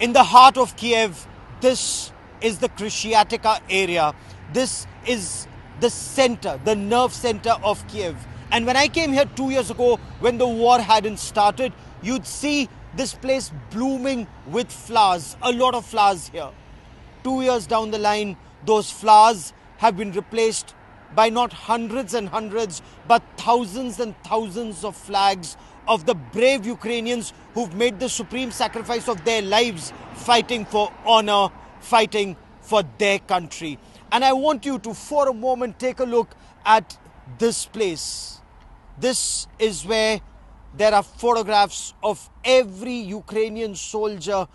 In the heart of Kyiv, this is the Krishyatika area. This is the center, the nerve center of Kyiv. And when I came here 2 years ago, when the war hadn't started, you'd see this place blooming with flowers, a lot of flowers here. 2 years down the line, those flowers have been replaced by not hundreds and hundreds, but thousands and thousands of flags of the brave Ukrainians who've made the supreme sacrifice of their lives fighting for honor, fighting for their country. And I want you to, for a moment, take a look at this place. This is where there are photographs of every Ukrainian soldier,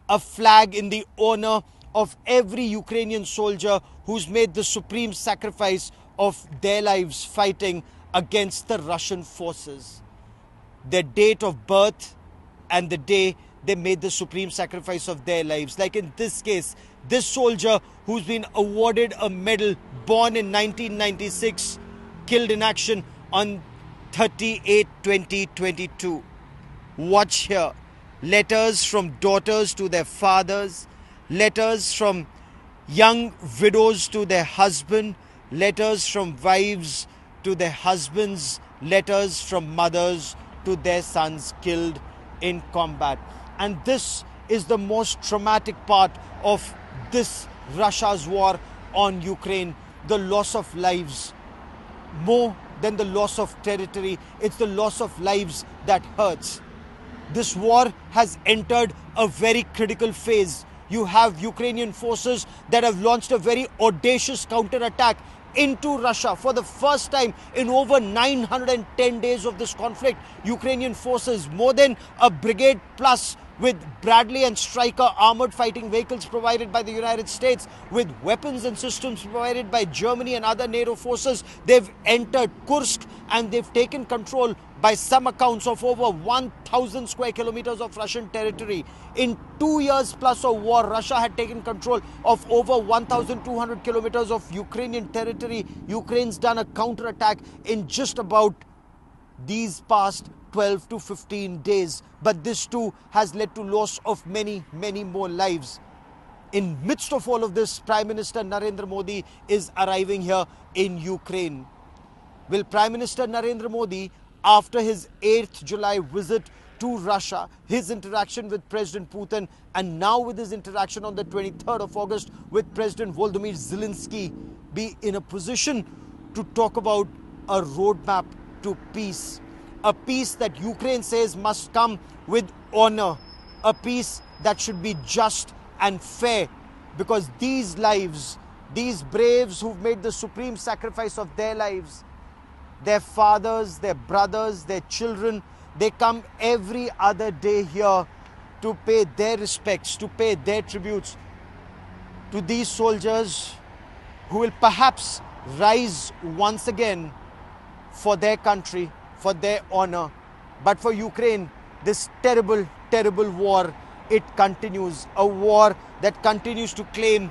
a flag in the honor of every Ukrainian soldier who's made the supreme sacrifice of their lives fighting against the Russian forces. Their date of birth and the day they made the supreme sacrifice of their lives. Like in this case, this soldier who's been awarded a medal, born in 1996, killed in action on 30/8/2022. Watch here. Letters from daughters to their fathers, letters from young widows to their husband, letters from wives to their husbands, letters from mothers to their sons killed in combat. And this is the most traumatic part of this Russia's war on Ukraine, the loss of lives. More than the loss of territory, it's the loss of lives that hurts. This war has entered a very critical phase. You have Ukrainian forces that have launched a very audacious counterattack into Russia. For the first time in over 910 days of this conflict, Ukrainian forces, more than a brigade plus, with Bradley and Stryker armored fighting vehicles provided by the United States, with weapons and systems provided by Germany and other NATO forces, they've entered Kursk and they've taken control, by some accounts, of over 1,000 square kilometers of Russian territory. In 2 years plus of war, Russia had taken control of over 1,200 kilometers of Ukrainian territory. Ukraine's done a counterattack in just about these past 12 to 15 days. But this too has led to loss of many, many more lives. In midst of all of this, Prime Minister Narendra Modi is arriving here in Ukraine. Will Prime Minister Narendra Modi, after his 8th July visit to Russia, his interaction with President Putin, and now with his interaction on the 23rd of August with President Volodymyr Zelensky, be in a position to talk about a roadmap to peace? A peace that Ukraine says must come with honor, a peace that should be just and fair, because these lives, these braves who've made the supreme sacrifice of their lives, their fathers, their brothers, their children, they come every other day here to pay their respects, to pay their tributes to these soldiers who will perhaps rise once again for their country, for their honor. But for Ukraine, this terrible, terrible war, it continues. A war that continues to claim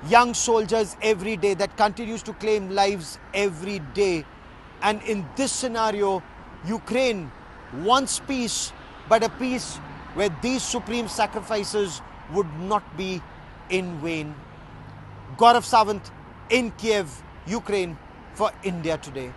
young soldiers every day, that continues to claim lives every day. And in this scenario, Ukraine wants peace, but a peace where these supreme sacrifices would not be in vain. Gaurav Sawant in Kyiv, Ukraine, for India Today.